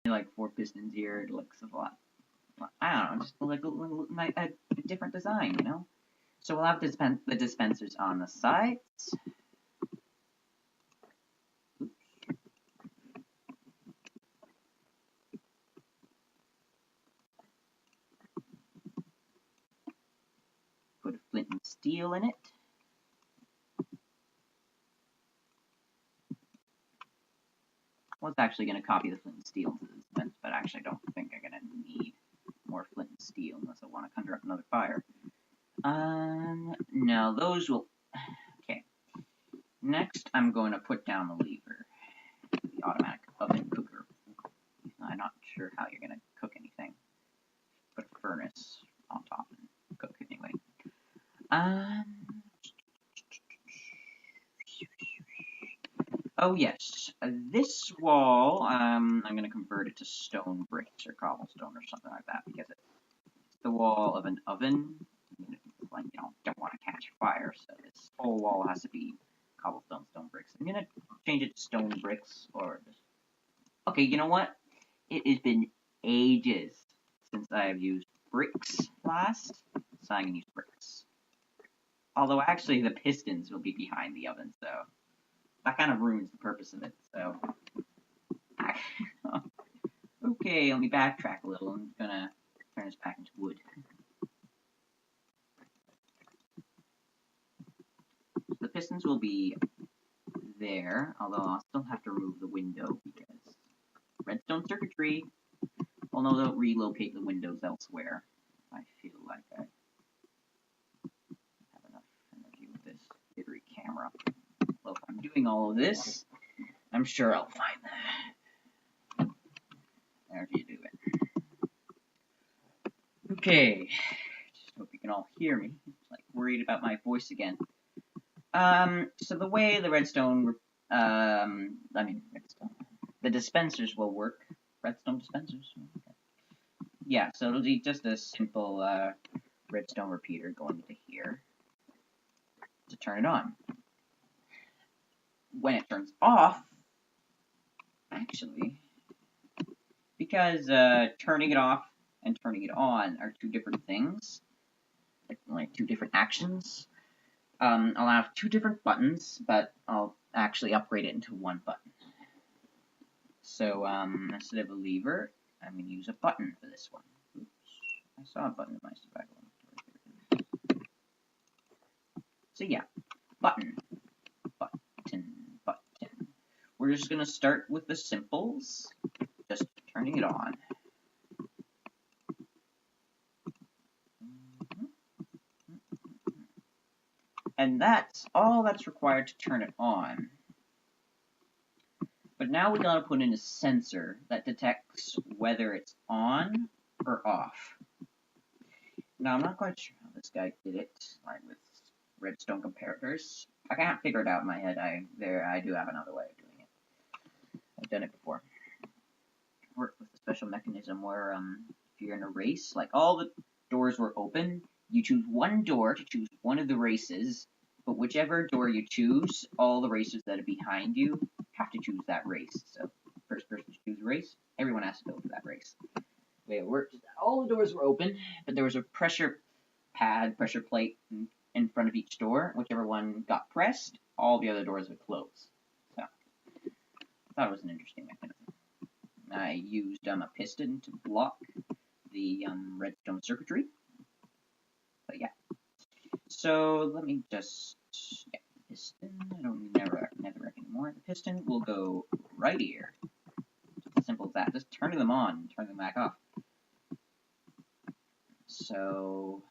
like 4 pistons here. It looks a lot. I don't know, just like a different design, you know. So we'll have the dispensers on the sides. Oops. Put a flint and steel in it. I was actually going to copy the flint and steel to the dispenser, but actually I don't think I'm going to need more flint and steel unless I want to conjure up another fire. No, those will... Okay. Next, I'm going to put down the lever. The automatic oven cooker. I'm not sure how you're going to cook anything. Put a furnace on top and cook it anyway. Oh yes, this wall, I'm going to convert it to stone bricks or cobblestone or something like that because it's the wall of an oven. Like, you know, don't want to catch fire, so this whole wall has to be cobblestone, stone bricks. I'm going to change it to stone bricks or just... Okay, you know what? It has been ages since I have used bricks last, so I'm going to use bricks. Although actually the pistons will be behind the oven, so that kind of ruins the purpose of it, so... Okay, let me backtrack a little. I'm gonna turn this back into wood. So the pistons will be there, although I'll still have to remove the window because redstone circuitry. Well, no, they'll relocate the windows elsewhere. I feel like I have enough energy with this jittery camera. Well, if I'm doing all of this, I'm sure I'll find that. There you do it. Okay. Just hope you can all hear me. I'm like worried about my voice again. So the way the redstone, the dispensers will work. Redstone dispensers? Okay. Yeah, so it'll be just a simple, redstone repeater going into here to turn it on. When it turns off, actually, because, turning it off and turning it on are 2 different things, like 2 different actions, I'll have 2 different buttons, but I'll actually upgrade it into 1 button. So, instead of a lever, I'm going to use a button for this one. Oops, I saw a button in my survival inventory. So yeah, button. We're just going to start with the simples, just turning it on. And that's all that's required to turn it on. But now we gotta put in a sensor that detects whether it's on or off. Now I'm not quite sure how this guy did it, like with redstone comparators. I can't figure it out in my head. I do have another way of doing it. I've done it before. Worked with a special mechanism where if you're in a race, like all the doors were open, you choose one door to choose one of the races, but whichever door you choose, all the racers that are behind you have to choose that race. So first person to choose a race, everyone has to go for that race. The way it worked is that all the doors were open, but there was a pressure plate in front of each door. Whichever one got pressed, all the other doors would close. So I thought it was an interesting mechanism. I used a piston to block the redstone circuitry. But yeah. So let me just piston. I don't never anymore. The piston will go right here. Just as simple as that. Just turning them on and turning them back off. So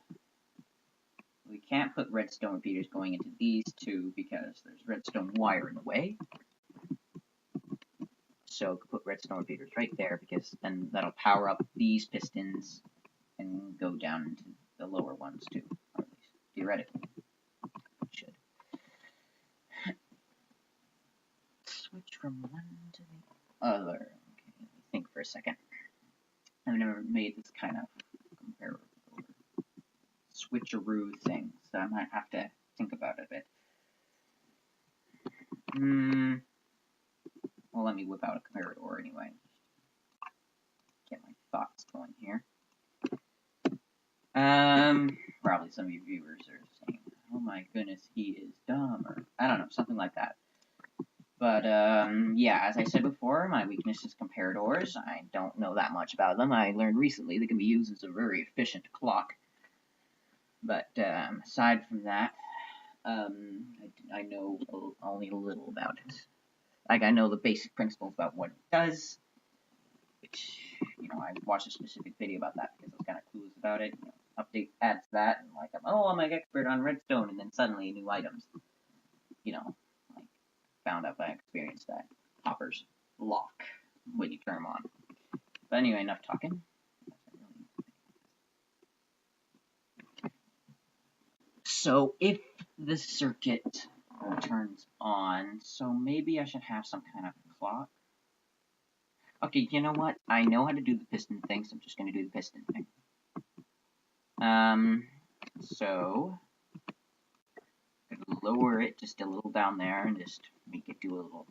we can't put redstone repeaters going into these 2 because there's redstone wire in the way. So put redstone repeaters right there because then that'll power up these pistons and go down into the lower ones too, or at least theoretically it should. Switch from one to the other. Okay, let me think for a second. I've never made this kind of comparable switcheroo thing, so I might have to think about it a bit. Well, let me whip out a comparator anyway. thoughts going here. Probably some of you viewers are saying, "Oh my goodness, he is dumb," or I don't know, something like that. But yeah, as I said before, my weakness is comparators. I don't know that much about them. I learned recently they can be used as a very efficient clock. But aside from that, I know only a little about it. Like, I know the basic principles about what it does, which, you know, I watched a specific video about that because I was kind of clueless about it. You know, update adds that, and like, I'm an expert on redstone, and then suddenly new items. You know, like, found out by experience that hoppers lock when you turn them on. But anyway, enough talking. So if the circuit turns on, so maybe I should have some kind of clock. Okay, you know what? I know how to do the piston thing, so I'm just going to do the piston thing. So lower it just a little down there and just make it do a little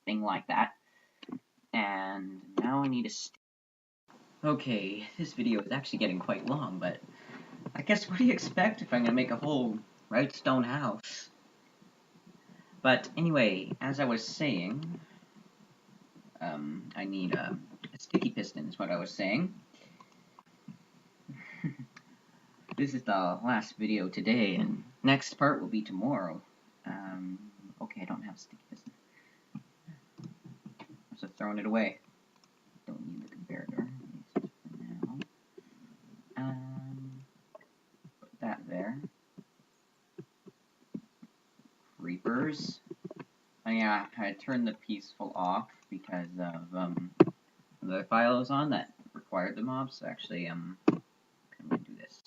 thing like that. And now I need a okay, this video is actually getting quite long, but I guess what do you expect if I'm going to make a whole redstone house? But anyway, as I was saying, I need a sticky piston is what I was saying. This is the last video today, and next part will be tomorrow. Okay, I don't have a sticky piston. So throwing it away. Don't need the comparator. For now. Put that there. Creepers. Oh yeah, I turned the peaceful off because of the file I was on that required the mobs. So actually, I'm gonna do this.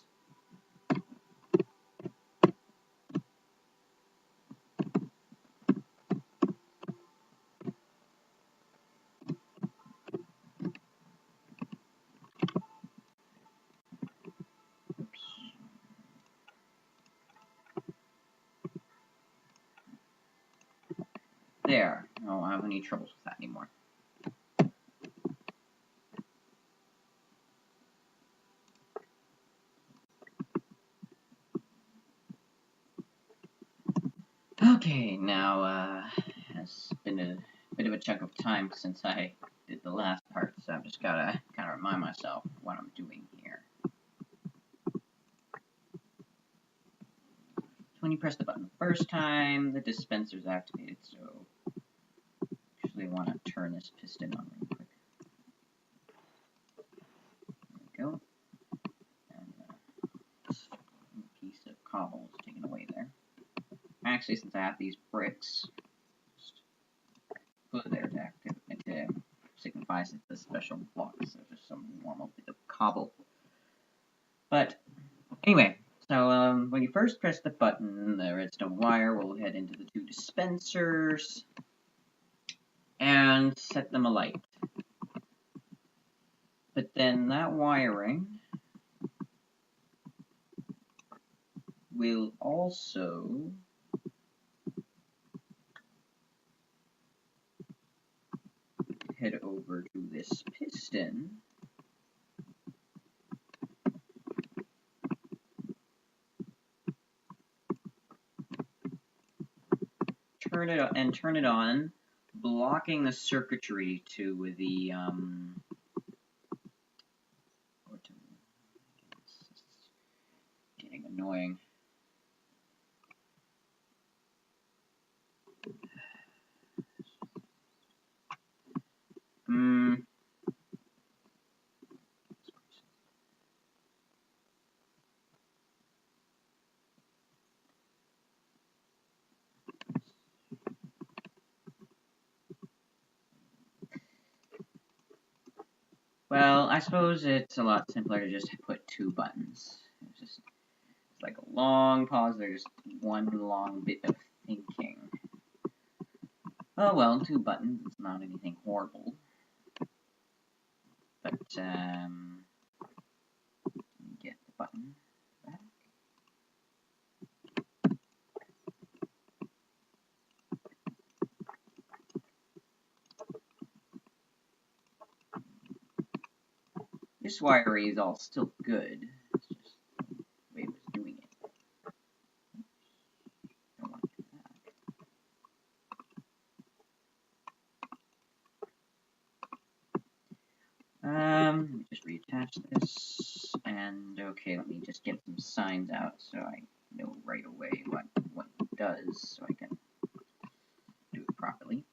There. I don't have any troubles with that anymore. Okay, now, it's been a bit of a chunk of time since I did the last part, so I've just gotta kind of remind myself what I'm doing here. When you press the button the first time, the dispenser's activated, so actually want to turn this piston on real quick. There we go. And this piece of cobble is taken away there. Actually, since I have these bricks, just put it there to activate to signify it's a special block, so just some normal bit of cobble. But anyway. So when you first press the button, the redstone wire will head into the two dispensers and set them alight. But then that wiring will also head over to this piston turn it on, blocking the circuitry to the getting annoying. Well, I suppose it's a lot simpler to just put two buttons. It's like a long pause. There's one long bit of thinking. Oh well, two buttons. It's not anything horrible. But get the button back. This wiring is all still good. It's just the way it was doing it. Don't want to do that. Let me just reattach this, and okay, let me just get some signs out so I know right away what it does, so I can do it properly.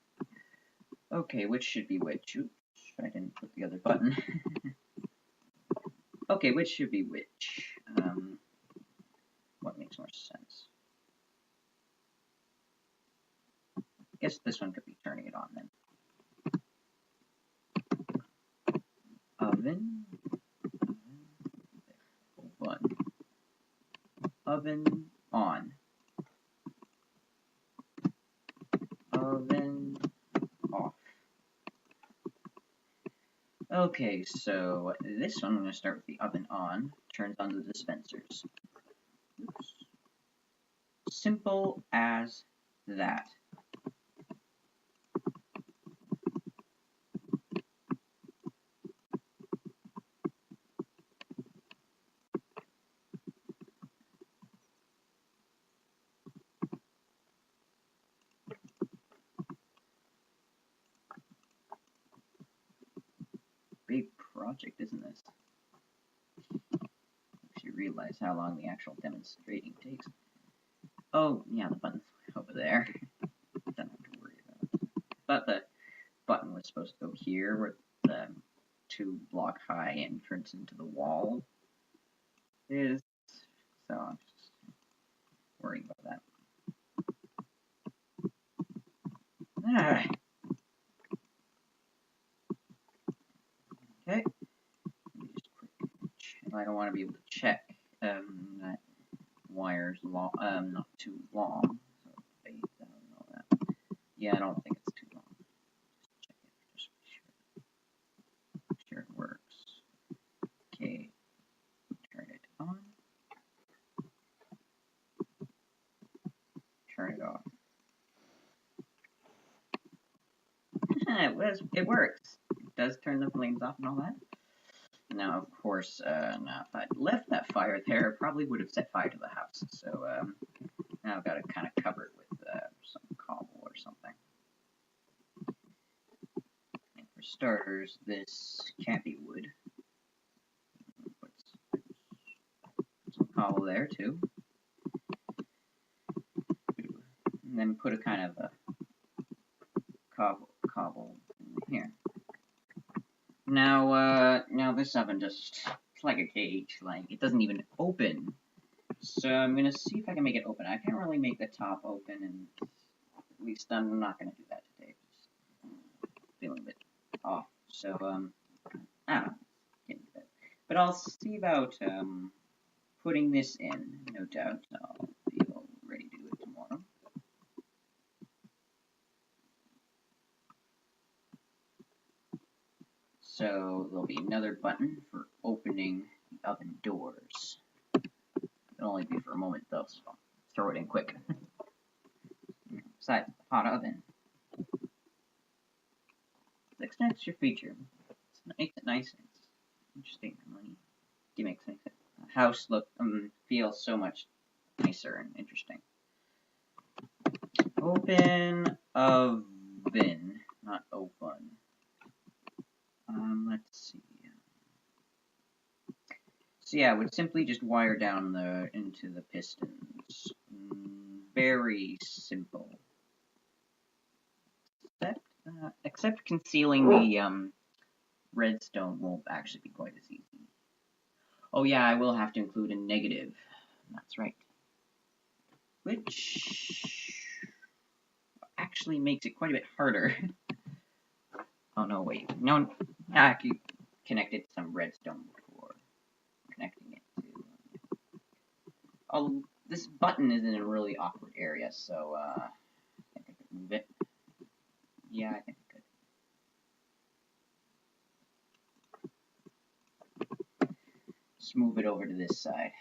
Okay, which should be which? Oops, I didn't put the other button. Okay, which should be which? What makes more sense? I guess this one could be turning it on then. Oven. Oven on. Oven off. Okay, so this one I'm going to start with the oven on. Turns on the dispensers. Oops. Simple as that. Big project, isn't this? If you realize how long the actual demonstrating takes. Oh, yeah, the button's over there. Don't have to worry about it. But the button was supposed to go here, where the 2-block high entrance into the wall is. So I'm just worrying about that. Okay. Just quick. I don't want to be able to check that wire's long, not too long. So I don't know that. Yeah, I don't think it's too long. Just check it. Just be sure. Make sure it works. Okay. Turn it on. Turn it off. It works. It does turn the flames off and all that. Now, of course, now if I'd left that fire there, it probably would have set fire to the house. So now I've got to kind of cover it with some cobble or something. And for starters, this can't be wood. Put some cobble there too. And then put a kind of a cobble in here. Now, now this oven just, it's like a cage, like it doesn't even open. So I'm gonna see if I can make it open. I can't really make the top open, and at least I'm not gonna do that today. Just feeling a bit off. So I don't know. But I'll see about putting this in. No doubt, I'll be all ready to do it tomorrow. So there'll be another button for opening the oven doors. It'll only be for a moment though, so I'll throw it in quick. Besides, the hot oven. It's an extra feature. It makes it nice and it's interesting. It makes the house look feel so much nicer and interesting. Open oven, not open. Let's see. So yeah, I would simply just wire down into the pistons. Very simple. Except concealing the redstone won't actually be quite as easy. Oh yeah, I will have to include a negative. That's right. Which actually makes it quite a bit harder. Oh no, wait. No, I could connect it to some redstone before connecting it to. Oh, this button is in a really awkward area, so I think I could move it. Yeah, I think I could. Just move it over to this side.